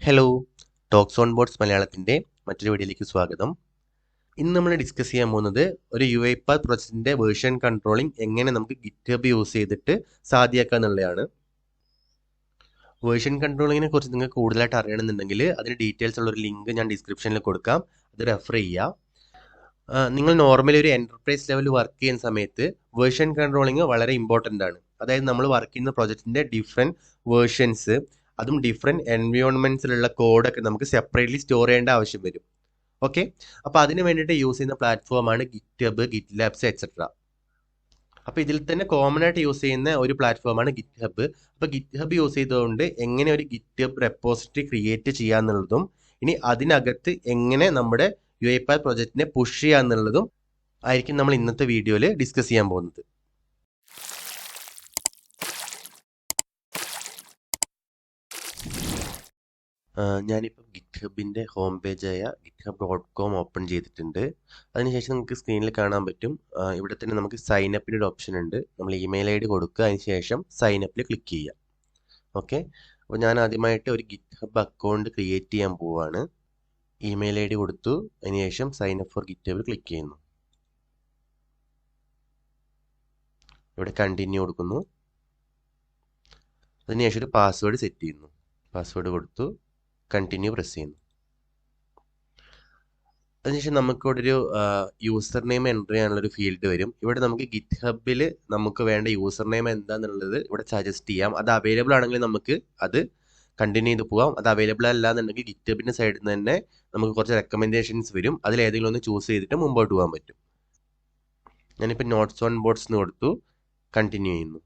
Hello, talks on boards മലയാളത്തിൻ്റെ മറ്റൊരു വീഡിയോയിലേക്ക് സ്വാഗതം. ഇന്ന് നമ്മൾ ഡിസ്കസ് ചെയ്യാൻ പോകുന്നത് ഒരു UiPath പ്രോജക്റ്റിൻ്റെ വേർഷൻ കൺട്രോളിംഗ് എങ്ങനെ നമുക്ക് ഗിറ്റ്ഹബ് യൂസ് ചെയ്തിട്ട് സാധ്യമാക്കുക എന്നുള്ളതാണ്. വേർഷൻ കൺട്രോളിങ്ങിനെ കുറിച്ച് നിങ്ങൾക്ക് കൂടുതലായിട്ട് അറിയണമെന്നുണ്ടെങ്കിൽ അതിന് ഡീറ്റെയിൽസ് ഉള്ളൊരു ലിങ്ക് ഞാൻ ഡിസ്ക്രിപ്ഷനിൽ കൊടുക്കാം, അത് റെഫർ ചെയ്യുക. നിങ്ങൾ നോർമലി ഒരു എൻ്റർപ്രൈസ് ലെവൽ വർക്ക് ചെയ്യുന്ന സമയത്ത് വേർഷൻ കൺട്രോളിങ് വളരെ ഇമ്പോർട്ടൻ്റ് ആണ്. അതായത് നമ്മൾ വർക്ക് ചെയ്യുന്ന പ്രോജക്റ്റിൻ്റെ ഡിഫറെൻറ്റ് വേർഷൻസ്, അതും ഡിഫറെൻറ്റ് എൻവയോൺമെൻറ്റ്സിലുള്ള കോഡൊക്കെ നമുക്ക് സെപ്പറേറ്റ്ലി സ്റ്റോർ ചെയ്യേണ്ട ആവശ്യം വരും. ഓക്കെ, അപ്പോൾ അതിന് വേണ്ടിയിട്ട് യൂസ് ചെയ്യുന്ന പ്ലാറ്റ്ഫോമാണ് ഗിറ്റ്ഹബ്, ഗിറ്റ്ലാബ്സ് എക്സെട്ര. അപ്പോൾ ഇതിൽ തന്നെ കോമൺ ആയിട്ട് യൂസ് ചെയ്യുന്ന ഒരു പ്ലാറ്റ്ഫോമാണ് ഗിറ്റ്ഹബ്. അപ്പോൾ ഗിറ്റ്ഹബ് യൂസ് ചെയ്തുകൊണ്ട് എങ്ങനെ ഒരു ഗിറ്റ്ഹബ് റെപ്പോസിറ്ററി ക്രിയേറ്റ് ചെയ്യാന്നുള്ളതും, ഇനി അതിനകത്ത് എങ്ങനെ നമ്മുടെ UiPath പ്രോജക്റ്റിനെ പുഷ് ചെയ്യാന്നുള്ളതും ആയിരിക്കും നമ്മൾ ഇന്നത്തെ വീഡിയോയിൽ ഡിസ്കസ് ചെയ്യാൻ പോകുന്നത്. ഞാനിപ്പം ഗിറ്റ്ഹബിൻ്റെ ഹോം പേജായ github.com ഓപ്പൺ ചെയ്തിട്ടുണ്ട്. അതിനുശേഷം നമുക്ക് സ്ക്രീനിൽ കാണാൻ പറ്റും, ഇവിടെ തന്നെ നമുക്ക് സൈനപ്പിൻ്റെ ഒരു ഓപ്ഷൻ ഉണ്ട്. നമ്മൾ ഇമെയിൽ ID കൊടുക്കുക, അതിനുശേഷം സൈനപ്പിൽ ക്ലിക്ക് ചെയ്യുക. ഓക്കെ, അപ്പോൾ ഞാൻ ആദ്യമായിട്ട് ഒരു ഗിറ്റ്ഹബ് അക്കൗണ്ട് ക്രിയേറ്റ് ചെയ്യാൻ പോവുകയാണ്. ഇമെയിൽ ID കൊടുത്തു, അതിനുശേഷം സൈനപ്പ് ഫോർ ഗിറ്റ്ഹബിൽ ക്ലിക്ക് ചെയ്യുന്നു. ഇവിടെ കണ്ടിന്യൂ കൊടുക്കുന്നു. അതിനുശേഷം ഒരു പാസ്വേഡ് സെറ്റ് ചെയ്യുന്നു. പാസ്വേഡ് കൊടുത്തു, കണ്ടിന്യൂ പ്രസ് ചെയ്യുന്നു. അതിനുശേഷം നമുക്കിവിടെ ഒരു യൂസർ നെയിം എൻ്റർ ചെയ്യാനുള്ളൊരു ഫീൽഡ് വരും. ഇവിടെ നമുക്ക് ഗിറ്റ്ഹബിൽ നമുക്ക് വേണ്ട യൂസർ നെയിം എന്താണെന്നുള്ളത് ഇവിടെ സജസ്റ്റ് ചെയ്യാം. അത് അവൈലബിൾ ആണെങ്കിൽ നമുക്ക് അത് കണ്ടിന്യൂ ചെയ്ത് പോകാം. അത് അവൈലബിൾ അല്ല എന്നുണ്ടെങ്കിൽ ഗിറ്റ്ഹബിൻ്റെ സൈഡിൽ നിന്ന് തന്നെ നമുക്ക് കുറച്ച് റെക്കമെൻഡേഷൻസ് വരും. അതിലേതെങ്കിലും ഒന്ന് ചൂസ് ചെയ്തിട്ട് മുമ്പോട്ട് പോകാൻ പറ്റും. ഞാനിപ്പോൾ നോട്ട്സ് ഓൺ ബോർഡ്സ് എന്ന് കൊടുത്തു, കണ്ടിന്യൂ ചെയ്യുന്നു.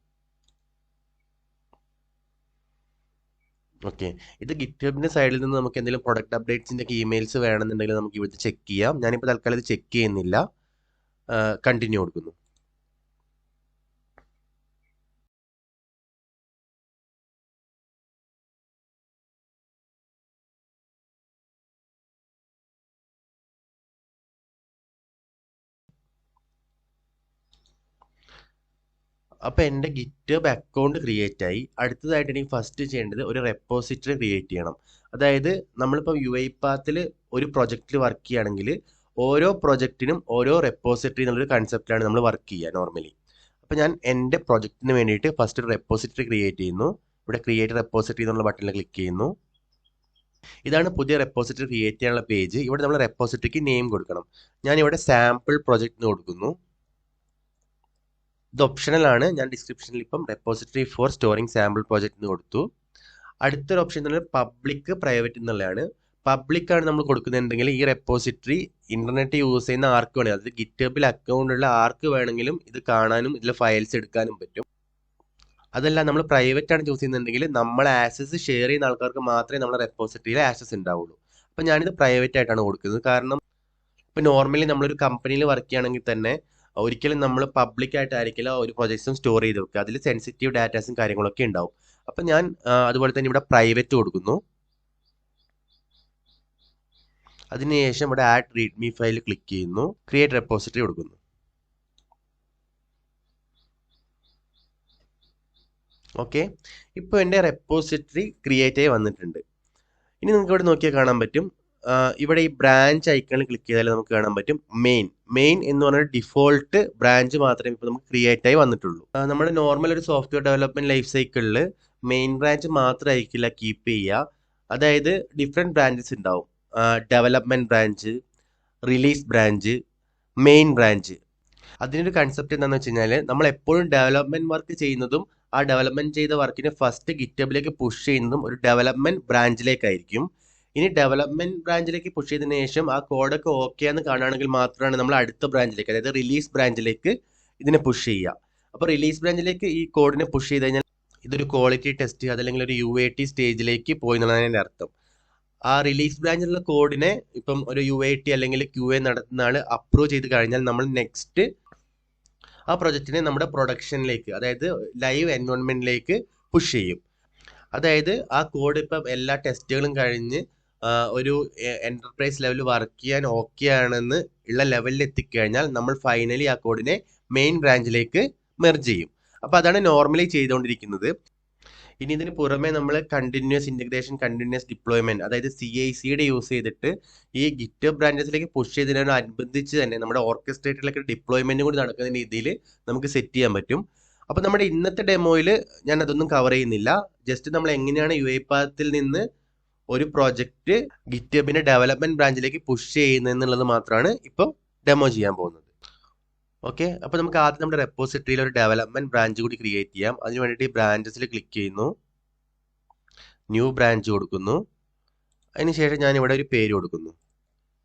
ഓക്കെ, ഇത് ഗിറ്റ്ഹബിൻ്റെ സൈഡിൽ നിന്ന് നമുക്ക് എന്തെങ്കിലും പ്രൊഡക്റ്റ് അപ്ഡേറ്റ്സിൻ്റെ ഒക്കെ ഇമെയിൽസ് വേണമെന്നുണ്ടെങ്കിൽ നമുക്ക് ഇവിടുത്തെ ചെക്ക് ചെയ്യാം. ഞാനിപ്പോൾ തൽക്കാലം ഇത് ചെക്ക് ചെയ്യുന്നില്ല, കണ്ടിന്യൂ കൊടുക്കുന്നു. അപ്പോൾ എൻ്റെ ഗിറ്റ്ഹബ് അക്കൗണ്ട് ക്രിയേറ്റ് ആയി. അടുത്തതായിട്ട് എനിക്ക് ഫസ്റ്റ് ചെയ്യേണ്ടത് ഒരു റെപ്പോസിറ്ററി ക്രിയേറ്റ് ചെയ്യണം. അതായത് നമ്മളിപ്പോൾ UiPathൽ ഒരു പ്രൊജക്റ്റിൽ വർക്ക് ചെയ്യുകയാണെങ്കിൽ ഓരോ പ്രൊജക്റ്റിനും ഓരോ റെപ്പോസിറ്ററി എന്നുള്ളൊരു കൺസെപ്റ്റാണ് നമ്മൾ വർക്ക് ചെയ്യുക നോർമലി. അപ്പോൾ ഞാൻ എൻ്റെ പ്രൊജക്റ്റിന് വേണ്ടിയിട്ട് ഫസ്റ്റ് ഒരു റെപ്പോസിറ്ററി ക്രിയേറ്റ് ചെയ്യുന്നു. ഇവിടെ ക്രിയേറ്റ് റെപ്പോസിറ്ററി എന്നുള്ള ബട്ടണിൽ ക്ലിക്ക് ചെയ്യുന്നു. ഇതാണ് പുതിയ റെപ്പോസിറ്ററി ക്രിയേറ്റ് ചെയ്യാനുള്ള പേജ്. ഇവിടെ നമ്മൾ റെപ്പോസിറ്ററിക്ക് നെയിം കൊടുക്കണം. ഞാനിവിടെ സാമ്പിൾ പ്രൊജക്റ്റ് എന്ന് കൊടുക്കുന്നു. ഇത് ഓപ്ഷണൽ ആണ്. ഞാൻ ഡിസ്ക്രിപ്ഷനിൽ ഇപ്പം repository four storing sample project എന്ന് കൊടുത്തു. അടുത്തൊരു ഓപ്ഷൻ എന്നുള്ളത് പബ്ലിക് പ്രൈവറ്റ് എന്നുള്ളതാണ്. പബ്ലിക് ആണ് നമ്മൾ കൊടുക്കുന്നുണ്ടെങ്കിൽ ഈ റെപ്പോസിറ്ററി ഇന്റർനെറ്റ് യൂസ് ചെയ്യുന്ന ആർക്ക് വേണമെങ്കിൽ, അതായത് ഗിറ്റ്ഹബിൽ അക്കൗണ്ട് ഉള്ള ആർക്ക് വേണമെങ്കിലും ഇത് കാണാനും ഇതിൽ ഫയൽസ് എടുക്കാനും പറ്റും. അതല്ല നമ്മൾ പ്രൈവറ്റ് ആണ് ചൂസ് ചെയ്യുന്നുണ്ടെങ്കിൽ നമ്മൾ ആക്സസ് ഷെയർ ചെയ്യുന്ന ആൾക്കാർക്ക് മാത്രമേ നമ്മുടെ റെപ്പോസിറ്ററിയിൽ ആക്സസ് ഉണ്ടാവുള്ളൂ. അപ്പം ഞാനിത് പ്രൈവറ്റ് ആയിട്ടാണ് കൊടുക്കുന്നത്. കാരണം ഇപ്പോൾ നോർമലി നമ്മളൊരു കമ്പനിയിൽ വർക്ക് ചെയ്യുകയാണെങ്കിൽ തന്നെ ഒരിക്കലും നമ്മൾ പബ്ലിക് ആയിട്ടായിരിക്കില്ല ഒരു പ്രൊജക്ട്സും സ്റ്റോർ ചെയ്ത് വെക്കുക. അതിൽ സെൻസിറ്റീവ് ഡാറ്റാസും കാര്യങ്ങളൊക്കെ ഉണ്ടാവും. അപ്പം ഞാൻ അതുപോലെ തന്നെ ഇവിടെ പ്രൈവറ്റ് കൊടുക്കുന്നു. അതിനുശേഷം ഇവിടെ ആഡ് റീഡ്മി ഫയൽ ക്ലിക്ക് ചെയ്യുന്നു, ക്രിയേറ്റ് റെപ്പോസിറ്ററി കൊടുക്കുന്നു. ഓക്കെ, ഇപ്പോൾ എൻ്റെ റെപ്പോസിറ്ററി ക്രിയേറ്റ് ആയി വന്നിട്ടുണ്ട്. ഇനി നിങ്ങൾക്ക് ഇവിടെ നോക്കിയാൽ കാണാൻ പറ്റും, ഇവിടെ ഈ ബ്രാഞ്ച് ഐക്കണിൽ ക്ലിക്ക് ചെയ്താൽ നമുക്ക് കാണാൻ പറ്റും മെയിൻ എന്ന് പറഞ്ഞ ഡിഫോൾട്ട് ബ്രാഞ്ച് മാത്രമേ ഇപ്പോൾ നമുക്ക് ക്രിയേറ്റ് ആയി വന്നിട്ടുള്ളൂ. നമ്മുടെ നോർമൽ ഒരു സോഫ്റ്റ്വെയർ ഡെവലപ്മെന്റ് ലൈഫ് സൈക്കിളിൽ മെയിൻ ബ്രാഞ്ച് മാത്രമായിരിക്കില്ല കീപ്പ് ചെയ്യുക. അതായത് ഡിഫറെൻറ്റ് ബ്രാഞ്ചസ് ഉണ്ടാവും. Development branch, release branch, main branch. അതിനൊരു കൺസെപ്റ്റ് എന്താണെന്ന് വെച്ച് കഴിഞ്ഞാൽ നമ്മൾ എപ്പോഴും ഡെവലപ്മെന്റ് വർക്ക് ചെയ്യുന്നതും ആ ഡെവലപ്മെന്റ് ചെയ്ത വർക്കിനെ ഫസ്റ്റ് ഗിറ്റബിലേക്ക് പുഷ് ചെയ്യുന്നതും ഒരു ഡെവലപ്മെന്റ് ബ്രാഞ്ചിലേക്കായിരിക്കും. ഇനി ഡെവലപ്മെന്റ് ബ്രാഞ്ചിലേക്ക് പുഷ് ചെയ്തതിനു ശേഷം ആ കോഡൊക്കെ ഓക്കെ എന്ന് കാണുകയാണെങ്കിൽ മാത്രമാണ് നമ്മൾ അടുത്ത ബ്രാഞ്ചിലേക്ക്, അതായത് റിലീസ് ബ്രാഞ്ചിലേക്ക് ഇതിനെ പുഷ് ചെയ്യുക. അപ്പോൾ റിലീസ് ബ്രാഞ്ചിലേക്ക് ഈ കോഡിനെ പുഷ് ചെയ്ത് കഴിഞ്ഞാൽ ഇതൊരു ക്വാളിറ്റി ടെസ്റ്റ് അതല്ലെങ്കിൽ ഒരു UAT സ്റ്റേജിലേക്ക് പോയി എന്നുള്ളതാണ് എൻ്റെ അർത്ഥം. ആ റിലീസ് ബ്രാഞ്ചിലുള്ള കോഡിനെ ഇപ്പം ഒരു UAT അല്ലെങ്കിൽ QA നടത്തുന്ന ആൾ അപ്രൂവ് ചെയ്ത് കഴിഞ്ഞാൽ നമ്മൾ നെക്സ്റ്റ് ആ പ്രൊജക്റ്റിനെ നമ്മുടെ പ്രൊഡക്ഷനിലേക്ക്, അതായത് ലൈവ് എൻവയോൺമെന്റിലേക്ക് പുഷ് ചെയ്യും. അതായത് ആ കോഡ് ഇപ്പം എല്ലാ ടെസ്റ്റുകളും കഴിഞ്ഞ് ഒരു എന്റർപ്രൈസ് ലെവൽ വർക്ക് ചെയ്യാൻ ഓക്കെ ആണെന്ന് ഉള്ള ലെവലിൽ എത്തിക്കഴിഞ്ഞാൽ നമ്മൾ ഫൈനലി ആ കോഡിനെ മെയിൻ ബ്രാഞ്ചിലേക്ക് മെർജ് ചെയ്യും. അപ്പോൾ അതാണ് നോർമലി ചെയ്തുകൊണ്ടിരിക്കുന്നത്. ഇനി ഇതിന് പുറമെ നമ്മൾ കണ്ടിന്യൂസ് ഇന്റഗ്രേഷൻ, കണ്ടിന്യൂസ് ഡിപ്ലോയ്മെന്റ്, അതായത് CI/CD യൂസ് ചെയ്തിട്ട് ഈ ഗിറ്റബ് ബ്രാഞ്ചസിലേക്ക് പുഷ് ചെയ്തതിനോടനുബന്ധിച്ച് തന്നെ നമ്മുടെ ഓർക്കസ്ട്രേറ്ററിലേക്ക് ഡിപ്ലോയ്മെന്റ് കൂടി നടക്കുന്ന രീതിയിൽ നമുക്ക് സെറ്റ് ചെയ്യാൻ പറ്റും. അപ്പോൾ നമ്മുടെ ഇന്നത്തെ ഡെമോയിൽ ഞാൻ അതൊന്നും കവർ ചെയ്യുന്നില്ല. ജസ്റ്റ് നമ്മൾ എങ്ങനെയാണ് UiPathൽ നിന്ന് ഒരു പ്രോജക്റ്റ് ഗിറ്റബിന്റെ ഡെവലപ്മെന്റ് ബ്രാഞ്ചിലേക്ക് പുഷ് ചെയ്യുന്നതെന്നുള്ളത് മാത്രമാണ് ഇപ്പോൾ ഡെമോ ചെയ്യാൻ പോകുന്നത്. ഓക്കെ, അപ്പോൾ നമുക്ക് ആദ്യം നമ്മുടെ റെപ്പോസിറ്ററിയിൽ ഒരു ഡെവലപ്മെന്റ് ബ്രാഞ്ച് കൂടി ക്രിയേറ്റ് ചെയ്യാം. അതിന് വേണ്ടിയിട്ട് ഈ ബ്രാഞ്ചസിൽ ക്ലിക്ക് ചെയ്യുന്നു, ന്യൂ ബ്രാഞ്ച് കൊടുക്കുന്നു. അതിനുശേഷം ഞാൻ ഇവിടെ ഒരു പേര് കൊടുക്കുന്നു,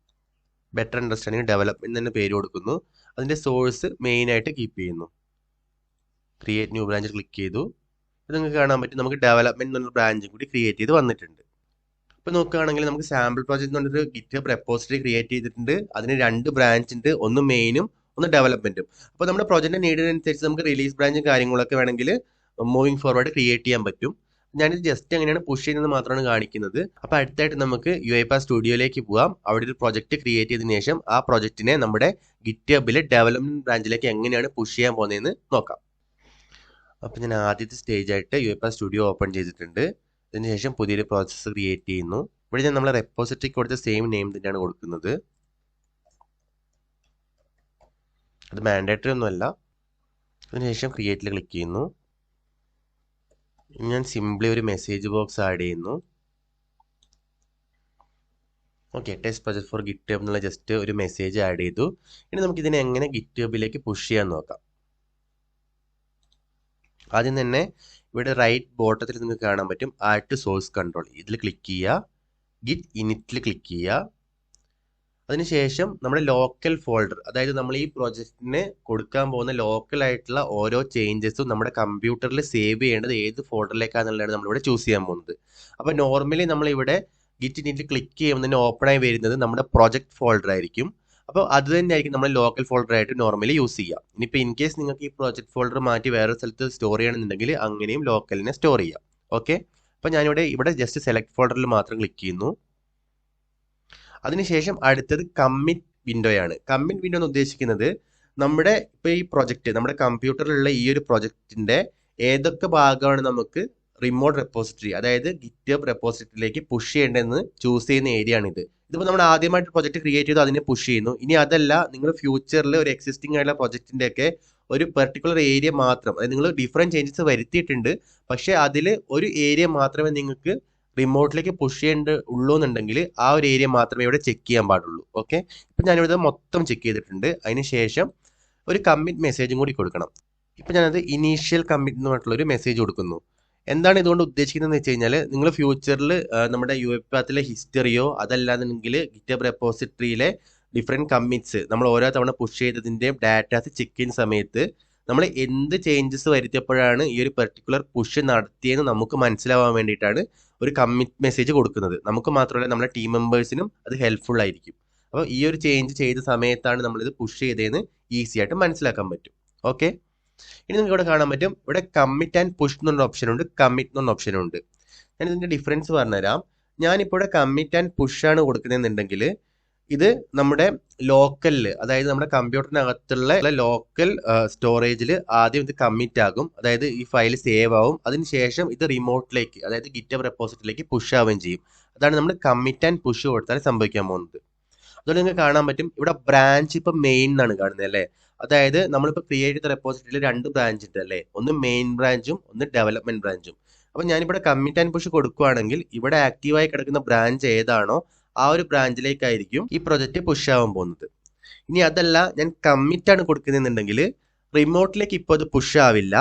ബെറ്റർ അണ്ടർസ്റ്റാൻഡിങ് ഡെവലപ്മെന്റ് തന്നെ പേര് കൊടുക്കുന്നു. അതിന്റെ സോഴ്സ് മെയിൻ ആയിട്ട് കീപ്പ് ചെയ്യുന്നു. ക്രിയേറ്റ് ന്യൂ ബ്രാഞ്ച് ക്ലിക്ക് ചെയ്തു. ഇത് നിങ്ങൾക്ക് കാണാൻ പറ്റും, നമുക്ക് ഡെവലപ്മെന്റ് എന്നൊരു ബ്രാഞ്ചും കൂടി ക്രിയേറ്റ് ചെയ്ത് വന്നിട്ടുണ്ട്. ഇപ്പോൾ നോക്കുകയാണെങ്കിൽ നമുക്ക് സാമ്പിൾ പ്രോജക്റ്റ് എന്ന് പറഞ്ഞൊരു ഗിറ്റബ് റെപ്പോസിറ്ററി ക്രിയേറ്റ് ചെയ്തിട്ടുണ്ട്. അതിന് 2 ബ്രാഞ്ച് ഉണ്ട്, ഒന്ന് മെയിനും ഒന്ന് ഡെവലപ്മെന്റും. അപ്പോൾ നമ്മുടെ പ്രോജക്റ്റിന്റെ നീഡിനനുസരിച്ച് നമുക്ക് റിലീസ് ബ്രാഞ്ചും കാര്യങ്ങളൊക്കെ വേണമെങ്കിൽ മൂവിങ് ഫോർവേഡ് ക്രിയേറ്റ് ചെയ്യാൻ പറ്റും. ഞാനിത് ജസ്റ്റ് എങ്ങനെയാണ് പുഷ് ചെയ്യുന്നത് മാത്രമാണ് കാണിക്കുന്നത്. അപ്പോൾ അടുത്തായിട്ട് നമുക്ക് UiPath സ്റ്റുഡിയോയിലേക്ക് പോകാം. അവിടെ ഒരു പ്രോജക്റ്റ് ക്രിയേറ്റ് ചെയ്തതിനു ശേഷം ആ പ്രോജക്റ്റിനെ നമ്മുടെ ഗിറ്റബിലെ ഡെവലപ്മെന്റ് ബ്രാഞ്ചിലേക്ക് എങ്ങനെയാണ് പുഷ് ചെയ്യാൻ പോകുന്നതെന്ന് നോക്കാം. അപ്പോൾ ഞാൻ ആദ്യത്തെ സ്റ്റേജ് ആയിട്ട് UiPath സ്റ്റുഡിയോ ഓപ്പൺ ചെയ്തിട്ടുണ്ട്. അതിനുശേഷം പുതിയൊരു പ്രോസസ്സ് ക്രിയേറ്റ് ചെയ്യുന്നു. ഇവിടെ ഞാൻ നമ്മളെ റെപ്പോസിറ്ററിക്ക് കൊടുത്ത സെയിം നെയിം തന്നെയാണ് കൊടുക്കുന്നത്. അത് മാൻഡേറ്ററി ഒന്നുമല്ല. അതിനുശേഷം ക്രിയേറ്റിൽ ക്ലിക്ക് ചെയ്യുന്നു. ഞാൻ സിംപ്ലി ഒരു മെസ്സേജ് ബോക്സ് ആഡ് ചെയ്യുന്നു. Okay, test project four GitHub എന്നുള്ള ജസ്റ്റ് ഒരു മെസ്സേജ് ആഡ് ചെയ്തു. ഇനി നമുക്ക് ഇതിനെ എങ്ങനെ ഗിറ്റബിലേക്ക് പുഷ് ചെയ്യാൻ നോക്കാം. ആദ്യം തന്നെ ഇവിടെ റൈറ്റ് ബോട്ടത്തിൽ നിങ്ങൾക്ക് കാണാൻ പറ്റും ആഡ് ടു സോഴ്സ് കൺട്രോൾ. ഇതിൽ ക്ലിക്ക് ചെയ്യുക, ഗിറ്റ് ഇനിറ്റിൽ ക്ലിക്ക് ചെയ്യുക. അതിനുശേഷം നമ്മുടെ ലോക്കൽ ഫോൾഡർ, അതായത് നമ്മൾ ഈ പ്രോജക്റ്റിന് കൊടുക്കാൻ പോകുന്ന ലോക്കൽ ആയിട്ടുള്ള ഓരോ ചേഞ്ചസും നമ്മുടെ കമ്പ്യൂട്ടറിൽ സേവ് ചെയ്യേണ്ടത് ഏത് ഫോൾഡറിലേക്കാണെന്നുള്ളതാണ് നമ്മളിവിടെ ചൂസ് ചെയ്യാൻ പോകുന്നത്. അപ്പോൾ നോർമലി നമ്മളിവിടെ ഗിറ്റ് ഇനിറ്റിൽ ക്ലിക്ക് ചെയ്യുമ്പോൾ തന്നെ ഓപ്പൺ ആയി വരുന്നത് നമ്മുടെ പ്രോജക്റ്റ് ഫോൾഡർ ആയിരിക്കും. അപ്പോൾ അത് തന്നെയായിരിക്കും നമ്മൾ ലോക്കൽ ഫോൾഡർ ആയിട്ട് നോർമലി യൂസ് ചെയ്യുക. ഇനിയിപ്പോൾ ഇൻ കേസ് നിങ്ങൾക്ക് ഈ പ്രോജക്റ്റ് ഫോൾഡർ മാറ്റി വേറെ സ്ഥലത്ത് സ്റ്റോർ ചെയ്യണമെന്നുണ്ടെങ്കിൽ അങ്ങനെയും ലോക്കലിനെ സ്റ്റോർ ചെയ്യാം. ഓക്കെ, അപ്പോൾ ഞാനിവിടെ ജസ്റ്റ് സെലക്ട് ഫോൾഡറിൽ മാത്രം ക്ലിക്ക് ചെയ്യുന്നു. അതിനുശേഷം അടുത്തത് കമ്മിറ്റ് വിൻഡോയാണ്. കമ്മിറ്റ് വിൻഡോ എന്ന് ഉദ്ദേശിക്കുന്നത് നമ്മുടെ ഇപ്പോൾ ഈ പ്രോജക്റ്റ്, നമ്മുടെ കമ്പ്യൂട്ടറിലുള്ള ഈ ഒരു പ്രോജക്റ്റിന്റെ ഏതൊക്കെ ഭാഗമാണ് നമുക്ക് റിമോട്ട് റെപ്പോസിറ്ററി, അതായത് ഗിറ്റബ് റെപ്പോസിറ്ററിയിലേക്ക് പുഷ് ചെയ്യേണ്ടതെന്ന് ചൂസ് ചെയ്യുന്ന ഏരിയ ആണിത്. ഇതിപ്പോൾ നമ്മൾ ആദ്യമായിട്ട് പ്രോജക്റ്റ് ക്രിയേറ്റ് ചെയ്തു അതിനെ പുഷ് ചെയ്യുന്നു. ഇനി അതല്ല, നിങ്ങൾ ഫ്യൂച്ചറിൽ ഒരു എക്സിസ്റ്റിംഗ് ആയിട്ടുള്ള പ്രോജക്റ്റിന്റെ ഒക്കെ ഒരു പെർട്ടിക്കുലർ ഏരിയ മാത്രം, അതായത് നിങ്ങൾ ഡിഫറെന്റ് ചേഞ്ചസ് വരുത്തിയിട്ടുണ്ട്, പക്ഷേ അതിൽ ഒരു ഏരിയ മാത്രമേ നിങ്ങൾക്ക് റിമോട്ടിലേക്ക് പുഷ് ചെയ്യേണ്ടുള്ളൂ എന്നുണ്ടെങ്കിൽ ആ ഒരു ഏരിയ മാത്രമേ ഇവിടെ ചെക്ക് ചെയ്യാൻ പാടുള്ളൂ. ഓക്കെ, ഇപ്പം ഞാനിവിടെ മൊത്തം ചെക്ക് ചെയ്തിട്ടുണ്ട്. അതിനുശേഷം ഒരു കമ്മിറ്റ് മെസ്സേജും കൂടി കൊടുക്കണം. ഇപ്പം ഞാനത് ഇനീഷ്യൽ കമ്മിറ്റ് എന്ന് പറഞ്ഞിട്ടുള്ള ഒരു മെസ്സേജ് കൊടുക്കുന്നു. എന്താണ് ഇതുകൊണ്ട് ഉദ്ദേശിക്കുന്നതെന്ന് വെച്ച് കഴിഞ്ഞാൽ, നിങ്ങൾ ഫ്യൂച്ചറിൽ നമ്മുടെ UiPathലെ ഹിസ്റ്ററിയോ അതല്ലാന്നുണ്ടെങ്കിൽ ഗിറ്റബ് റെപ്പോസിറ്ററിയിലെ ഡിഫറെൻറ്റ് കമ്മിറ്റ്സ് നമ്മൾ ഓരോ തവണ പുഷ് ചെയ്തതിൻ്റെയും ഡാറ്റാസ് ചെക്ക് ചെയ്യുന്ന സമയത്ത് നമ്മൾ എന്ത് ചേഞ്ചസ് വരുത്തിയപ്പോഴാണ് ഈ ഒരു പെർട്ടിക്കുലർ പുഷ് നടത്തിയെന്ന് നമുക്ക് മനസ്സിലാവാൻ വേണ്ടിയിട്ടാണ് ഒരു കമ്മിറ്റ് മെസ്സേജ് കൊടുക്കുന്നത്. നമുക്ക് മാത്രമല്ല നമ്മുടെ ടീം മെമ്പേഴ്സിനും അത് ഹെൽപ്ഫുൾ ആയിരിക്കും. അപ്പോൾ ഈ ഒരു ചേഞ്ച് ചെയ്ത സമയത്താണ് നമ്മളിത് പുഷ് ചെയ്തതെന്ന് ഈസി ആയിട്ട് മനസ്സിലാക്കാൻ പറ്റും. ഓക്കെ, ഇനി നിങ്ങൾക്ക് ഇവിടെ കാണാൻ പറ്റും, ഇവിടെ കമ്മിറ്റ് ആൻഡ് പുഷ് എന്നൊരു ഓപ്ഷൻ ഉണ്ട്, കമ്മിറ്റ് എന്നൊരു ഓപ്ഷനും ഉണ്ട്. ഞാൻ ഇതിൻ്റെ ഡിഫറൻസ് പറഞ്ഞുതരാം. ഞാനിപ്പോൾ ഇവിടെ കമ്മിറ്റ് ആൻഡ് പുഷ് ആണ് കൊടുക്കുന്നതെന്നുണ്ടെങ്കിൽ ഇത് നമ്മുടെ ലോക്കലിൽ, അതായത് നമ്മുടെ കമ്പ്യൂട്ടറിനകത്തുള്ള ലോക്കൽ സ്റ്റോറേജിൽ ആദ്യം ഇത് കമ്മിറ്റ് ആകും, അതായത് ഈ ഫയൽ സേവ് ആവും. അതിനുശേഷം ഇത് റിമോട്ടിലേക്ക്, അതായത് ഗിറ്റബ് റെപ്പോസിറ്ററിയിലേക്ക് പുഷ് ആവുകയും ചെയ്യും. അതാണ് നമ്മൾ കമ്മിറ്റ് ആൻഡ് പുഷ് കൊടുത്താൽ സംഭവിക്കാൻ പോകുന്നത്. അതുകൊണ്ട് നിങ്ങൾക്ക് കാണാൻ പറ്റും ഇവിടെ ബ്രാഞ്ച് ഇപ്പം മെയിൻ എന്നാണ് കാണുന്നത് അല്ലേ. അതായത് നമ്മളിപ്പോൾ ക്രിയേറ്റ് ചെയ്ത റെപ്പോസിറ്ററിയിൽ 2 ബ്രാഞ്ച് ഉണ്ട് അല്ലേ, ഒന്ന് മെയിൻ ബ്രാഞ്ചും ഒന്ന് ഡെവലപ്മെന്റ് ബ്രാഞ്ചും. അപ്പോൾ ഞാനിവിടെ കമ്മിറ്റ് ആൻഡ് പുഷ് കൊടുക്കുകയാണെങ്കിൽ ഇവിടെ ആക്റ്റീവായി കിടക്കുന്ന ബ്രാഞ്ച് ഏതാണോ ആ ഒരു ബ്രാഞ്ചിലേക്കായിരിക്കും ഈ പ്രൊജക്റ്റ് പുഷ് ആവാൻ പോകുന്നത്. ഇനി അതല്ല, ഞാൻ കമ്മിറ്റ് ആണ് കൊടുക്കുന്നതെന്നുണ്ടെങ്കിൽ റിമോട്ടിലേക്ക് ഇപ്പോൾ അത് പുഷ് ആവില്ല,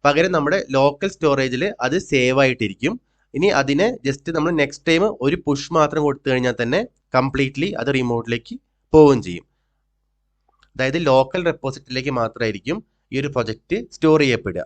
പകരം നമ്മുടെ ലോക്കൽ സ്റ്റോറേജിൽ അത് സേവ് ആയിട്ടിരിക്കും. ഇനി അതിനെ ജസ്റ്റ് നമ്മൾ നെക്സ്റ്റ് ടൈം ഒരു പുഷ് മാത്രം കൊടുത്തു കഴിഞ്ഞാൽ തന്നെ കംപ്ലീറ്റ്ലി അത് റിമോട്ടിലേക്ക് പോവുകയും ചെയ്യും. അതായത് ലോക്കൽ റെപ്പോസിറ്ററിയിലേക്ക് മാത്രമായിരിക്കും ഈ ഒരു പ്രൊജക്റ്റ് സ്റ്റോർ ചെയ്യപ്പെടുക.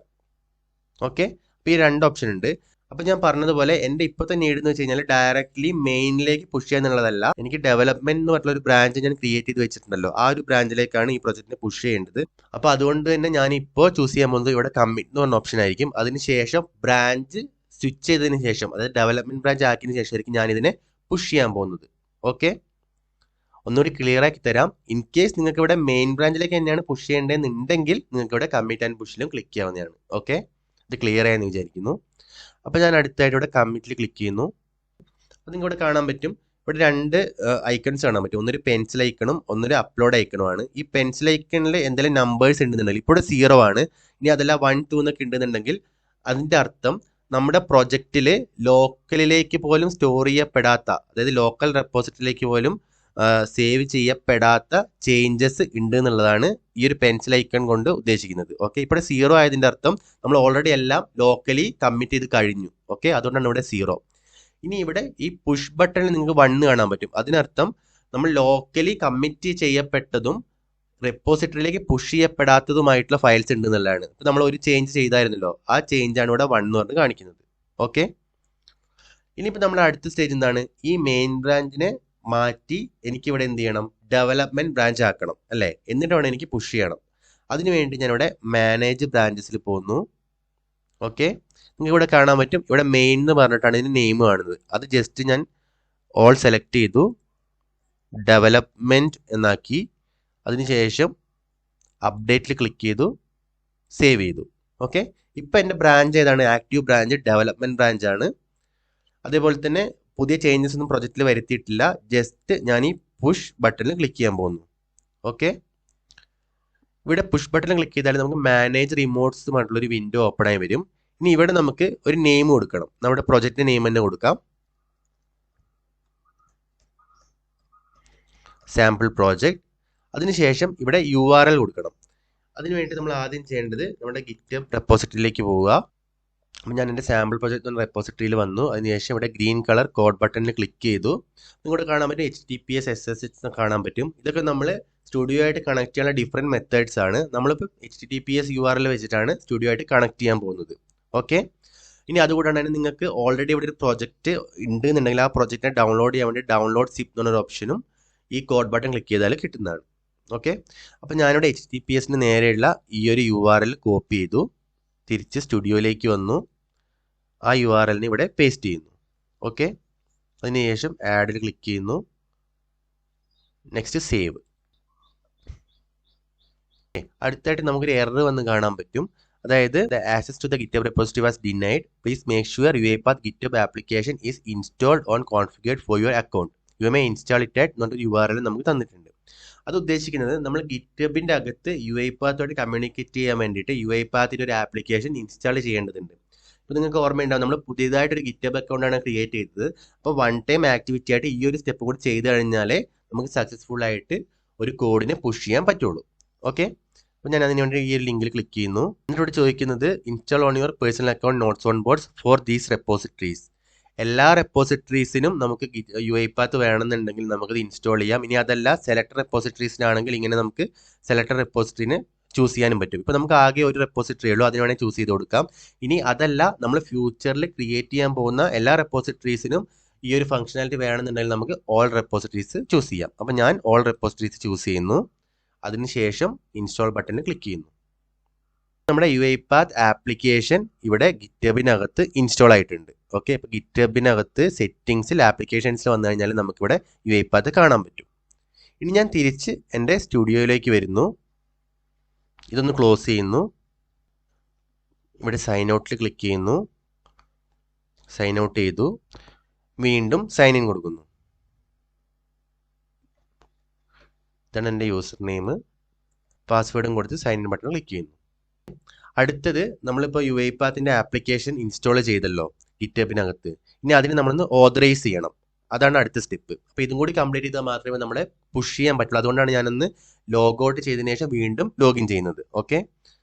ഓക്കെ, അപ്പോൾ ഈ 2 ഓപ്ഷൻ ഉണ്ട്. അപ്പോൾ ഞാൻ പറഞ്ഞതുപോലെ എൻ്റെ ഇപ്പോഴത്തെ നീഡ് എന്ന് വെച്ച് കഴിഞ്ഞാൽ ഡയറക്റ്റ്ലി മെയിനിലേക്ക് പുഷ് ചെയ്യാന്നുള്ളതല്ല, എനിക്ക് ഡെവലപ്മെന്റ് എന്ന് പറഞ്ഞിട്ടുള്ള ഒരു ബ്രാഞ്ച് ഞാൻ ക്രിയേറ്റ് ചെയ്ത് വെച്ചിട്ടുണ്ടല്ലോ, ആ ഒരു ബ്രാഞ്ചിലേക്കാണ് ഈ പ്രൊജക്റ്റിനെ പുഷ് ചെയ്യേണ്ടത്. അപ്പോൾ അതുകൊണ്ട് തന്നെ ഞാൻ ഇപ്പോൾ ചൂസ് ചെയ്യാൻ പോകുന്നത് ഇവിടെ കമ്മിറ്റ് എന്ന് പറഞ്ഞ ഓപ്ഷൻ ആയിരിക്കും. അതിനുശേഷം ബ്രാഞ്ച് സ്വിച്ച് ചെയ്തതിന് ശേഷം, അതായത് ഡെവലപ്മെന്റ് ബ്രാഞ്ച് ആക്കിയതിന് ശേഷമായിരിക്കും ഞാൻ ഇതിനെ പുഷ് ചെയ്യാൻ പോകുന്നത്. ഓക്കെ, ഒന്നുകൂടി ക്ലിയർ ആക്കി തരാം. ഇൻ കേസ് നിങ്ങൾക്ക് ഇവിടെ മെയിൻ ബ്രാഞ്ചിലേക്ക് തന്നെയാണ് പുഷ് ചെയ്യേണ്ടതെന്നുണ്ടെങ്കിൽ നിങ്ങൾക്ക് ഇവിടെ കമ്മിറ്റ് ആൻഡ് പുഷിലും ക്ലിക്ക് ചെയ്യാവുന്നതാണ്. ഓക്കെ, ഇത് ക്ലിയർ ആയെന്ന് വിചാരിക്കുന്നു. അപ്പോൾ ഞാൻ അടുത്തായിട്ട് ഇവിടെ കമ്മിറ്റിൽ ക്ലിക്ക് ചെയ്യുന്നു. അത് നിങ്ങൾക്ക് ഇവിടെ കാണാൻ പറ്റും. ഇവിടെ രണ്ട് ഐക്കൺസ് കാണാൻ പറ്റും. ഒന്നൊരു പെൻസിൽ ഐക്കണും ഒന്നൊരു അപ്ലോഡ് ഐക്കണുമാണ്. ഈ പെൻസിൽ ഐക്കണിൽ എന്തെങ്കിലും നമ്പേഴ്സ് ഉണ്ടെന്നുണ്ടെങ്കിൽ ഇപ്പോൾ 0 ആണ്. ഇനി അതല്ല 1, 2 എന്നൊക്കെ ഉണ്ടെന്നുണ്ടെങ്കിൽ അതിൻ്റെ അർത്ഥം നമ്മുടെ പ്രൊജക്റ്റിൽ ലോക്കലിലേക്ക് പോലും സ്റ്റോർ ചെയ്യപ്പെടാത്ത, അതായത് ലോക്കൽ റെപ്പോസിറ്ററിയിലേക്ക് പോലും സേവ് ചെയ്യപ്പെടാത്ത ചേഞ്ചസ് ഉണ്ട് എന്നുള്ളതാണ് ഈ ഒരു പെൻസിൽ ഐക്കൺ കൊണ്ട് ഉദ്ദേശിക്കുന്നത്. ഓക്കെ, ഇവിടെ 0 ആയതിൻ്റെ അർത്ഥം നമ്മൾ ഓൾറെഡി എല്ലാം ലോക്കലി കമ്മിറ്റ് ചെയ്ത് കഴിഞ്ഞു. ഓക്കെ, അതുകൊണ്ടാണ് ഇവിടെ 0. ഇനി ഇവിടെ ഈ പുഷ് ബട്ടണിൽ നിങ്ങൾക്ക് 1 കാണാൻ പറ്റും. അതിനർത്ഥം നമ്മൾ ലോക്കലി കമ്മിറ്റ് ചെയ്യപ്പെട്ടതും റെപ്പോസിറ്ററിയിലേക്ക് പുഷ് ചെയ്യപ്പെടാത്തതുമായിട്ടുള്ള ഫയൽസ് ഉണ്ട് എന്നുള്ളതാണ്. ഇപ്പം നമ്മൾ ഒരു ചേഞ്ച് ചെയ്തായിരുന്നല്ലോ, ആ ചേഞ്ചാണ് ഇവിടെ 1 എന്ന് പറഞ്ഞ് കാണിക്കുന്നത്. ഓക്കെ, ഇനിയിപ്പോൾ നമ്മുടെ അടുത്ത സ്റ്റേജ് എന്താണ്? ഈ മെയിൻ ബ്രാഞ്ചിനെ മാറ്റി എനിക്കിവിടെ എന്ത് ചെയ്യണം? ഡെവലപ്മെൻറ്റ് ബ്രാഞ്ച് ആക്കണം അല്ലേ? എന്നിട്ട് വേണം എനിക്ക് പുഷ് ചെയ്യണം. അതിനുവേണ്ടി ഞാനിവിടെ മാനേജ് ബ്രാഞ്ചസിൽ പോകുന്നു. ഓക്കെ, നിങ്ങൾക്ക് ഇവിടെ കാണാൻ പറ്റും. ഇവിടെ മെയിൻ എന്ന് പറഞ്ഞിട്ടാണ് ഇതിന് നെയിം കാണുന്നത്. അത് ജസ്റ്റ് ഞാൻ ഓൾ സെലക്ട് ചെയ്തു, ഡെവലപ്മെൻറ്റ് എന്നാക്കി. അതിനുശേഷം അപ്ഡേറ്റിൽ ക്ലിക്ക് ചെയ്തു, സേവ് ചെയ്തു. ഓക്കെ, ഇപ്പം എൻ്റെ ബ്രാഞ്ച് ഏതാണ്? ആക്റ്റീവ് ബ്രാഞ്ച് ഡെവലപ്മെൻറ്റ് ബ്രാഞ്ചാണ്. അതേപോലെ തന്നെ പുതിയ ചേഞ്ചസ് ഒന്നും പ്രൊജക്റ്റിൽ വരുത്തിയിട്ടില്ല. ജസ്റ്റ് ഞാൻ ഈ പുഷ് ബട്ടണിൽ ക്ലിക്ക് ചെയ്യാൻ പോകുന്നു. ഓക്കെ, ഇവിടെ പുഷ് ബട്ടണിൽ ക്ലിക്ക് ചെയ്താൽ നമുക്ക് മാനേജ് റിമോട്ട്സ് പറഞ്ഞിട്ടുള്ളൊരു വിൻഡോ ഓപ്പൺ ആയി വരും. ഇനി ഇവിടെ നമുക്ക് ഒരു നെയിം കൊടുക്കണം. നമ്മുടെ പ്രൊജക്റ്റിൻ്റെ നെയിം തന്നെ കൊടുക്കാം, സാമ്പിൾ പ്രോജക്റ്റ്. അതിനുശേഷം ഇവിടെ URL കൊടുക്കണം. അതിനുവേണ്ടി നമ്മൾ ആദ്യം ചെയ്യേണ്ടത് നമ്മുടെ GitHub റെപ്പോസിറ്ററിയിലേക്ക് പോവുക. അപ്പം ഞാൻ എൻ്റെ സാമ്പിൾ പ്രോജക്റ്റ് എന്ന റെപ്പോസിറ്ററിയിൽ വന്നു. അതിനുശേഷം ഇവിടെ ഗ്രീൻ കളർ കോഡ് ബട്ടണിൽ ക്ലിക്ക് ചെയ്തു. നിങ്ങൾക്ക് കാണാൻ പറ്റും HTTPS SSH കാണാൻ പറ്റും. ഇതൊക്കെ നമ്മൾ സ്റ്റുഡിയോ ആയിട്ട് കണക്ട് ചെയ്യാനുള്ള ഡിഫറെൻറ്റ് മെത്തേഡ്സ് ആണ്. നമ്മളിപ്പോൾ HTTPS URL വെച്ചിട്ടാണ് സ്റ്റുഡിയോ ആയിട്ട് കണക്ട് ചെയ്യാൻ പോകുന്നത്. ഓക്കെ, ഇനി അതുകൂടാണ് നിങ്ങൾക്ക് ഓൾറെഡി ഇവിടെ ഒരു പ്രൊജക്റ്റ് ഉണ്ട് എന്നുണ്ടെങ്കിൽ ആ പ്രൊജക്റ്റിനെ ഡൗൺലോഡ് ചെയ്യാൻ വേണ്ടി ഡൗൺലോഡ് സിപ്പ് എന്നൊരു ഓപ്ഷനും ഈ കോഡ് ബട്ടൺ ക്ലിക്ക് ചെയ്താൽ കിട്ടുന്നതാണ്. ഓക്കെ, അപ്പോൾ ഞാനിവിടെ HTTPSന് നേരെയുള്ള ഈ ഒരു URL കോപ്പി ചെയ്തു, തിരിച്ച് സ്റ്റുഡിയോയിലേക്ക് വന്നു, ആ URLനെ ഇവിടെ പേസ്റ്റ് ചെയ്യുന്നു. ഓക്കെ, അതിനുശേഷം ആഡിൽ ക്ലിക്ക് ചെയ്യുന്നു, നെക്സ്റ്റ് സേവ്. അടുത്തായിട്ട് നമുക്കൊരു എറർ വന്ന് കാണാൻ പറ്റും. അതായത് access to the GitHub repository was denied. Please make sure UiPath GitHub application is installed on configured for your account. You may install it at എന്നൊരു URL നമുക്ക് തന്നിട്ടുണ്ട്. അത് ഉദ്ദേശിക്കുന്നത് നമ്മൾ GitHubന്റെ അകത്ത് UiPathോട് കമ്മ്യൂണിക്കേറ്റ് ചെയ്യാൻ വേണ്ടിയിട്ട് UiPathന്റെ ഒരു ആപ്ലിക്കേഷൻ ഇൻസ്റ്റാൾ ചെയ്യേണ്ടതുണ്ട്. ഇപ്പോൾ നിങ്ങൾക്ക് ഓർമ്മയുണ്ടാവും, നമ്മൾ പുതിയതായിട്ടൊരു GitHub അക്കൗണ്ടാണ് ക്രിയേറ്റ് ചെയ്തത്. അപ്പോൾ 1 ടൈം ആക്ടിവിറ്റി ആയിട്ട് ഈ ഒരു സ്റ്റെപ്പ് കൂടി ചെയ്ത് കഴിഞ്ഞാലേ നമുക്ക് സക്സസ്ഫുൾ ആയിട്ട് ഒരു കോഡിനെ പുഷ് ചെയ്യാൻ പറ്റുള്ളൂ. ഓക്കെ, അപ്പോൾ ഞാൻ അതിന് വേണ്ടി ഈ ഒരു ലിങ്കിൽ ക്ലിക്ക് ചെയ്യുന്നു. എന്നിട്ട് ചോദിക്കുന്നത് install on your personal account notes on boards for these repositories. എല്ലാ റെപ്പോസിറ്ററീസിനും നമുക്ക് UiPath വേണമെന്നുണ്ടെങ്കിൽ നമുക്കത് ഇൻസ്റ്റാൾ ചെയ്യാം. ഇനി അതല്ല സെലക്ടർ റെപ്പോസിറ്ററീസിനാണെങ്കിൽ ഇങ്ങനെ നമുക്ക് സെലക്ടർ റെപ്പോസിറ്ററിനെ ചൂസ് ചെയ്യാനും പറ്റും. ഇപ്പോൾ നമുക്ക് ആകെ ഒരു റെപ്പോസിറ്ററി ഉള്ളൂ, അതിന് വേണമെങ്കിൽ ചൂസ് ചെയ്ത് കൊടുക്കാം. ഇനി അതല്ല നമ്മൾ ഫ്യൂച്ചറിൽ ക്രിയേറ്റ് ചെയ്യാൻ പോകുന്ന എല്ലാ റെപ്പോസിറ്ററീസിനും ഈ ഒരു ഫംഗ്ഷനാലിറ്റി വേണമെന്നുണ്ടെങ്കിൽ നമുക്ക് ഓൾ റെപ്പോസിറ്ററീസ് ചൂസ് ചെയ്യാം. അപ്പോൾ ഞാൻ ഓൾ റെപ്പോസിറ്ററീസ് ചൂസ് ചെയ്യുന്നു. അതിനുശേഷം ഇൻസ്റ്റാൾ ബട്ടണിൽ ക്ലിക്ക് ചെയ്യുന്നു. നമ്മുടെ UiPath ആപ്ലിക്കേഷൻ ഇവിടെ GitHubനകത്ത് ഇൻസ്റ്റാൾ ആയിട്ടുണ്ട്. ഓക്കെ, ഇപ്പോൾ GitHubനകത്ത് സെറ്റിങ്സിൽ ആപ്ലിക്കേഷൻസിൽ വന്നു കഴിഞ്ഞാൽ നമുക്കിവിടെ UiPath കാണാൻ പറ്റും. ഇനി ഞാൻ തിരിച്ച് എൻ്റെ സ്റ്റുഡിയോയിലേക്ക് വരുന്നു. ഇതൊന്ന് ക്ലോസ് ചെയ്യുന്നു. ഇവിടെ സൈൻ ഔട്ടിൽ ക്ലിക്ക് ചെയ്യുന്നു, സൈൻ ഔട്ട് ചെയ്തു, വീണ്ടും സൈൻ ഇൻ കൊടുക്കുന്നു. ഇതാണ് എൻ്റെ യൂസർ നെയിം, പാസ്വേഡും കൊടുത്ത് സൈൻ ഇൻ ബട്ടൺ ക്ലിക്ക് ചെയ്യുന്നു. അടുത്തത് നമ്മളിപ്പോൾ UiPathന്റെ ആപ്ലിക്കേഷൻ ഇൻസ്റ്റാൾ ചെയ്തല്ലോ GitHubനകത്ത്. ഇനി അതിന് നമ്മളൊന്ന് ഓതറൈസ് ചെയ്യണം. അതാണ് അടുത്ത സ്റ്റെപ്പ്. അപ്പോൾ ഇതും കൂടി കംപ്ലീറ്റ് ചെയ്താൽ മാത്രമേ നമ്മളെ പുഷ് ചെയ്യാൻ പറ്റുള്ളൂ. അതുകൊണ്ടാണ് ഞാനൊന്ന് ലോഗ് ഔട്ട് ചെയ്തതിന് ശേഷം വീണ്ടും ലോഗിൻ ചെയ്യുന്നത്. ഓക്കെ,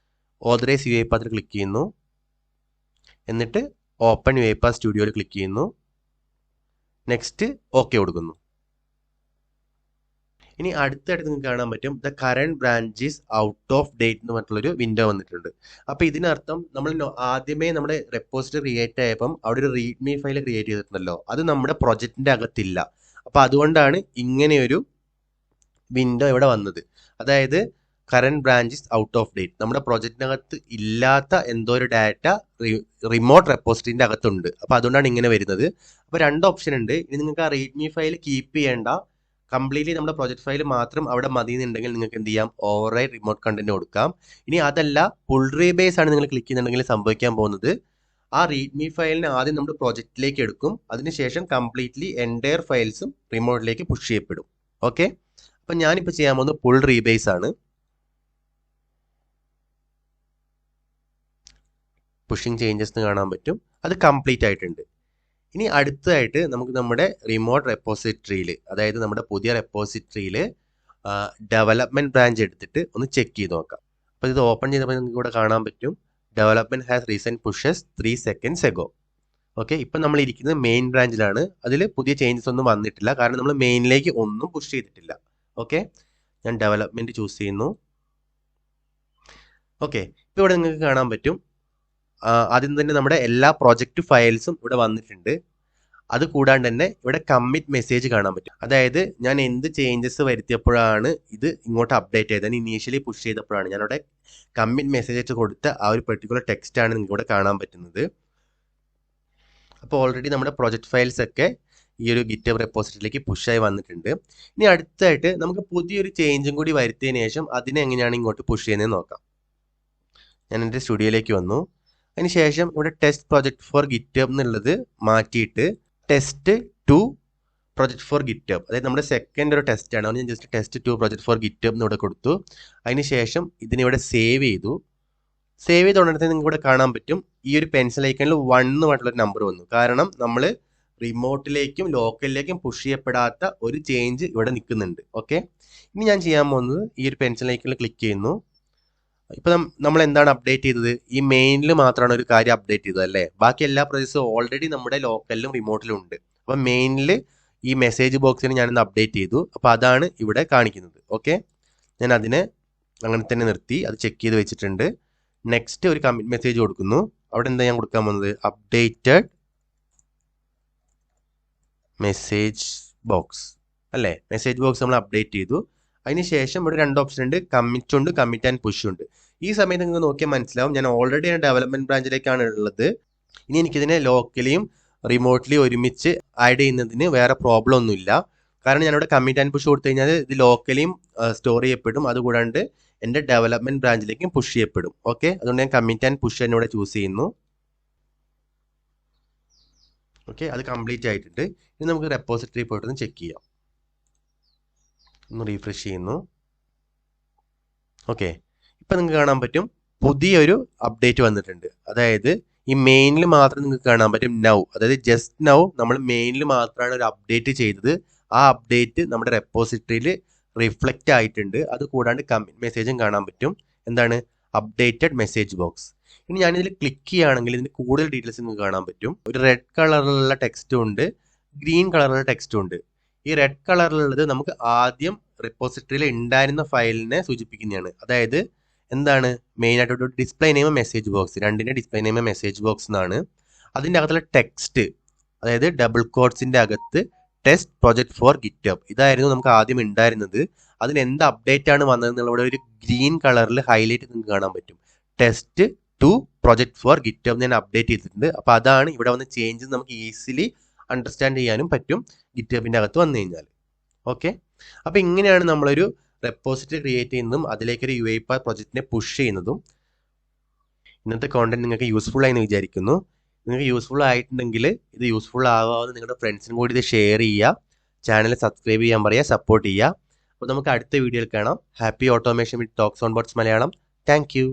ഓതറൈസ് UiPathൽ ക്ലിക്ക് ചെയ്യുന്നു. എന്നിട്ട് ഓപ്പൺ UiPath സ്റ്റുഡിയോയിൽ ക്ലിക്ക് ചെയ്യുന്നു. നെക്സ്റ്റ് ഓക്കെ കൊടുക്കുന്നു. ഇനി അടുത്തായിട്ട് നിങ്ങൾക്ക് കാണാൻ പറ്റും the current branch is out of date എന്ന് പറഞ്ഞിട്ടുള്ളൊരു വിൻഡോ വന്നിട്ടുണ്ട്. അപ്പോൾ ഇതിനർത്ഥം നമ്മൾ ആദ്യമേ നമ്മുടെ റെപ്പോസിറ്ററി ക്രിയേറ്റ് ആയപ്പം അവിടെ ഒരു റീഡ്മി ഫയൽ ക്രിയേറ്റ് ചെയ്തിട്ടുണ്ടല്ലോ, അത് നമ്മുടെ പ്രൊജക്റ്റിൻ്റെ അകത്തില്ല. അപ്പോൾ അതുകൊണ്ടാണ് ഇങ്ങനെയൊരു വിൻഡോ ഇവിടെ വന്നത്. അതായത് current branch is out of date, നമ്മുടെ പ്രൊജക്റ്റിനകത്ത് ഇല്ലാത്ത എന്തോ ഒരു ഡാറ്റ റിമോട്ട് റെപ്പോസിറ്ററിൻ്റെ അകത്തുണ്ട്. അപ്പോൾ അതുകൊണ്ടാണ് ഇങ്ങനെ വരുന്നത്. അപ്പോൾ 2 ഓപ്ഷൻ ഉണ്ട്. ഇനി നിങ്ങൾക്ക് ആ റീഡ്മി ഫയൽ കീപ്പ് ചെയ്യേണ്ട, കംപ്ലീറ്റ്ലി നമ്മുടെ പ്രൊജക്ട് ഫയൽ മാത്രം അവിടെ മതി എന്നുണ്ടെങ്കിൽ നിങ്ങൾക്ക് എന്ത് ചെയ്യാം, ഓവർറൈഡ് റിമോട്ട് കണ്ടന്റ് കൊടുക്കാം. ഇനി അതല്ല ഫുൾ റീബേസ് ആണ് നിങ്ങൾ ക്ലിക്ക് ചെയ്യുന്നുണ്ടെങ്കിൽ സംഭവിക്കാൻ പോകുന്നത്, ആ റീഡ്മി ഫയലിനെ ആദ്യം നമ്മുടെ പ്രൊജക്റ്റിലേക്ക് എടുക്കും. അതിനുശേഷം കംപ്ലീറ്റ്ലി എൻറ്റയർ ഫയൽസും റിമോട്ടിലേക്ക് പുഷ് ചെയ്യപ്പെടും. ഓക്കെ, അപ്പം ഞാനിപ്പോൾ ചെയ്യാൻ പോകുന്നത് ഫുൾ റീബേസ് ആണ്. പുഷിങ് ചേഞ്ചസ് എന്ന് കാണാൻ പറ്റും. അത് കംപ്ലീറ്റ് ആയിട്ടുണ്ട്. ഇനി അടുത്തതായിട്ട് നമുക്ക് നമ്മുടെ റിമോട്ട് റെപ്പോസിറ്ററിയിൽ, അതായത് നമ്മുടെ പുതിയ റെപ്പോസിറ്ററിയിൽ ഡെവലപ്മെൻറ്റ് ബ്രാഞ്ച് എടുത്തിട്ട് ഒന്ന് ചെക്ക് ചെയ്ത് നോക്കാം. അപ്പോൾ ഇത് ഓപ്പൺ ചെയ്തപ്പോൾ നിങ്ങൾക്ക് ഇവിടെ കാണാൻ പറ്റും development has recent pushes 3 seconds ago. Okay, ഇപ്പം നമ്മൾ ഇരിക്കുന്നത് മെയിൻ ബ്രാഞ്ചിലാണ്. അതിൽ പുതിയ ചേഞ്ചസ് ഒന്നും വന്നിട്ടില്ല, കാരണം നമ്മൾ മെയിനിലേക്ക് ഒന്നും പുഷ് ചെയ്തിട്ടില്ല. ഓക്കെ, ഞാൻ ഡെവലപ്മെൻറ്റ് ചൂസ് ചെയ്യുന്നു. ഓക്കെ, ഇപ്പോൾ ഇവിടെ നിങ്ങൾക്ക് കാണാൻ പറ്റും ആദ്യം തന്നെ നമ്മുടെ എല്ലാ പ്രോജക്റ്റ് ഫയൽസും ഇവിടെ വന്നിട്ടുണ്ട്. അത് കൂടാണ്ട് തന്നെ ഇവിടെ കമ്മിറ്റ് മെസ്സേജ് കാണാൻ പറ്റും. അതായത് ഞാൻ എന്ത് ചേഞ്ചസ് വരുത്തിയപ്പോഴാണ് ഇത് ഇങ്ങോട്ട് അപ്ഡേറ്റ് ചെയ്തത്, ഇനീഷ്യലി പുഷ് ചെയ്തപ്പോഴാണ് ഞാനിവിടെ കമ്മിറ്റ് മെസ്സേജ് കൊടുത്ത ആ ഒരു പെർട്ടിക്കുലർ ടെക്സ്റ്റ് ആണ് നിങ്ങൾക്ക് ഇവിടെ കാണാൻ പറ്റുന്നത്. അപ്പോൾ ഓൾറെഡി നമ്മുടെ പ്രൊജക്ട് ഫയൽസ് ഒക്കെ ഈ ഒരു ഗിറ്റബ് റെപ്പോസിറ്ററിയിലേക്ക് പുഷായി വന്നിട്ടുണ്ട്. ഇനി അടുത്തായിട്ട് നമുക്ക് പുതിയൊരു ചേഞ്ചും കൂടി വരുത്തിയതിന് ശേഷം അതിനെ എങ്ങനെയാണ് ഇങ്ങോട്ട് പുഷ് ചെയ്യുന്നതെന്ന് നോക്കാം. ഞാൻ എൻ്റെ സ്റ്റുഡിയോയിലേക്ക് വന്നു. അതിനുശേഷം ഇവിടെ ടെസ്റ്റ് പ്രൊജക്ട് ഫോർ ഗിറ്റബ് എന്നുള്ളത് മാറ്റിയിട്ട് ടെസ്റ്റ് 2 പ്രൊജക്ട് ഫോർ ഗിറ്റബ്, അതായത് നമ്മുടെ സെക്കൻഡ് ഒരു ടെസ്റ്റ് ആണ്. ഞാൻ just test 2 project four GitHub എന്ന് ഇവിടെ കൊടുത്തു. അതിനുശേഷം ഇതിനിവിടെ സേവ് ചെയ്തു. സേവ് ചെയ്ത ഉടനെ തന്നെ നിങ്ങൾക്ക് ഇവിടെ കാണാൻ പറ്റും ഈ ഒരു പെൻസിൽ ഐക്കണിൽ 1 എന്നുമായിട്ടുള്ളൊരു നമ്പർ വന്നു. കാരണം നമ്മൾ റിമോട്ടിലേക്കും ലോക്കലിലേക്കും പുഷ് ചെയ്യപ്പെടാത്ത ഒരു ചേഞ്ച് ഇവിടെ നിൽക്കുന്നുണ്ട്. ഓക്കെ, ഇനി ഞാൻ ചെയ്യാൻ പോകുന്നത് ഈ ഒരു പെൻസിൽ ഐക്കണിൽ ക്ലിക്ക് ചെയ്യുന്നു. ഇപ്പം നമ്മൾ എന്താണ് അപ്ഡേറ്റ് ചെയ്തത്? ഈ മെയിനിൽ മാത്രമാണ് ഒരു കാര്യം അപ്ഡേറ്റ് ചെയ്തത് അല്ലേ? ബാക്കി എല്ലാ പ്രോസസ്സും ഓൾറെഡി നമ്മുടെ ലോക്കലിലും റിമോട്ടിലും ഉണ്ട്. അപ്പം മെയിനിൽ ഈ മെസ്സേജ് ബോക്സിന് ഞാനൊന്ന് അപ്ഡേറ്റ് ചെയ്തു. അപ്പോൾ അതാണ് ഇവിടെ കാണിക്കുന്നത്. ഓക്കെ, ഞാൻ അതിനെ അങ്ങനെ തന്നെ നിർത്തി, അത് ചെക്ക് ചെയ്ത് വെച്ചിട്ടുണ്ട്. നെക്സ്റ്റ് ഒരു കമ്മിറ്റ് മെസ്സേജ് കൊടുക്കുന്നു. അവിടെ എന്താ ഞാൻ കൊടുക്കാൻ പോകുന്നത്? അപ്ഡേറ്റഡ് മെസ്സേജ് ബോക്സ് അല്ലേ? മെസ്സേജ് ബോക്സ് നമ്മൾ അപ്ഡേറ്റ് ചെയ്തു. അതിനുശേഷം ഇവിടെ 2 ഓപ്ഷൻ ഉണ്ട്, കമ്മിറ്റ് ഉണ്ട്, കമ്മിറ്റ് ആൻഡ് പുഷ് ഉണ്ട്. ഈ സമയത്ത് നിങ്ങൾക്ക് നോക്കിയാൽ മനസ്സിലാവും ഞാൻ ഓൾറെഡി ഡെവലപ്മെന്റ് ബ്രാഞ്ചിലേക്കാണ് ഉള്ളത്. ഇനി എനിക്കിതിനെ ലോക്കലിയും റിമോട്ട്ലി ഒരുമിച്ച് ആഡ് ചെയ്യുന്നതിന് വേറെ പ്രോബ്ലം ഒന്നുമില്ല. കാരണം ഞാനിവിടെ കമ്മിറ്റ് ആൻഡ് പുഷ് കൊടുത്തു കഴിഞ്ഞാൽ ഇത് ലോക്കലിയും സ്റ്റോർ ചെയ്യപ്പെടും, അതുകൂടാണ്ട് എൻ്റെ ഡെവലപ്മെന്റ് ബ്രാഞ്ചിലേക്കും പുഷ് ചെയ്യപ്പെടും. ഓക്കെ, അതുകൊണ്ട് ഞാൻ കമ്മിറ്റ് ആൻഡ് പുഷ് എന്നോട് ചൂസ് ചെയ്യുന്നു. ഓക്കെ, അത് കംപ്ലീറ്റ് ആയിട്ടുണ്ട്. ഇനി നമുക്ക് റെപ്പോസിറ്ററി പോയിട്ടൊന്ന് ചെക്ക് ചെയ്യാം. ഒന്ന് റീഫ്രഷ് ചെയ്യുന്നു. ഓക്കെ, ഇപ്പം നിങ്ങൾക്ക് കാണാൻ പറ്റും പുതിയൊരു അപ്ഡേറ്റ് വന്നിട്ടുണ്ട്. അതായത് ഈ മെയിനിൽ മാത്രം നിങ്ങൾക്ക് കാണാൻ പറ്റും നൗ, അതായത് ജസ്റ്റ് നൗ നമ്മൾ മെയിനിൽ മാത്രമാണ് ഒരു അപ്ഡേറ്റ് ചെയ്തത്. ആ അപ്ഡേറ്റ് നമ്മുടെ റെപ്പോസിറ്ററിയിൽ റിഫ്ലക്റ്റ് ആയിട്ടുണ്ട്. അത് കൂടാണ്ട് കമ്മിറ്റ് മെസ്സേജും കാണാൻ പറ്റും. എന്താണ്? Updated message box. ഇനി ഞാനിതിൽ ക്ലിക്ക് ചെയ്യുകയാണെങ്കിൽ ഇതിന് കൂടുതൽ ഡീറ്റെയിൽസ് നിങ്ങൾക്ക് കാണാൻ പറ്റും. ഒരു റെഡ് കളറിലുള്ള ടെക്സ്റ്റും ഉണ്ട്, ഗ്രീൻ കളറിലുള്ള ടെക്സ്റ്റും ഉണ്ട്. ഈ റെഡ് കളറിലുള്ളത് നമുക്ക് ആദ്യം റെപ്പോസിറ്ററിയിൽ ഉണ്ടായിരുന്ന ഫയലിനെ സൂചിപ്പിക്കുന്നതാണ്. അതായത് എന്താണ്? മെയിനായിട്ട് ഡിസ്പ്ലേ നെയിം മെസ്സേജ് ബോക്സ്, രണ്ടിൻ്റെ ഡിസ്പ്ലേ നെയിം മെസ്സേജ് ബോക്സ് എന്നാണ്. അതിൻ്റെ അകത്തുള്ള ടെക്സ്റ്റ്, അതായത് ഡബിൾ കോട്ട്സിൻ്റെ അകത്ത് ടെസ്റ്റ് പ്രൊജക്ട് ഫോർ ഗിറ്റബ്, ഇതായിരുന്നു നമുക്ക് ആദ്യം ഉണ്ടായിരുന്നത്. അതിന് എന്ത് അപ്ഡേറ്റ് ആണ് വന്നതെന്നുള്ള ഇവിടെ ഒരു ഗ്രീൻ കളറിൽ ഹൈലൈറ്റ് നിങ്ങൾക്ക് കാണാൻ പറ്റും. ടെസ്റ്റ് 2 പ്രൊജക്ട് ഫോർ ഗിറ്റബ് ഞാൻ അപ്ഡേറ്റ് ചെയ്തിട്ടുണ്ട്. അപ്പോൾ അതാണ് ഇവിടെ വന്ന ചേഞ്ചസ് നമുക്ക് ഈസിലി അണ്ടർസ്റ്റാൻഡ് ചെയ്യാനും പറ്റും ഗിറ്റബിൻ്റെ അകത്ത് വന്നു കഴിഞ്ഞാൽ. ഓക്കെ, അപ്പോൾ ഇങ്ങനെയാണ് നമ്മളൊരു റെപ്പോസിറ്ററി ക്രിയേറ്റ് ചെയ്യുന്നതും അതിലേക്കൊരു UiPath പ്രൊജക്റ്റിനെ പുഷ് ചെയ്യുന്നതും. ഇന്നത്തെ കോണ്ടന്റ് നിങ്ങൾക്ക് യൂസ്ഫുൾ ആയെന്ന് വിചാരിക്കുന്നു. നിങ്ങൾക്ക് യൂസ്ഫുൾ ആയിട്ടുണ്ടെങ്കിൽ ഇത് യൂസ്ഫുൾ ആവാതെ നിങ്ങളുടെ ഫ്രണ്ട്സിനും കൂടി ഇത് ഷെയർ ചെയ്യുക, ചാനൽ സബ്സ്ക്രൈബ് ചെയ്യാൻ പറയുക, സപ്പോർട്ട് ചെയ്യുക. അപ്പോൾ നമുക്ക് അടുത്ത വീഡിയോയിൽ കാണാം. Happy automation with talks on bots Malayalam. Thank U.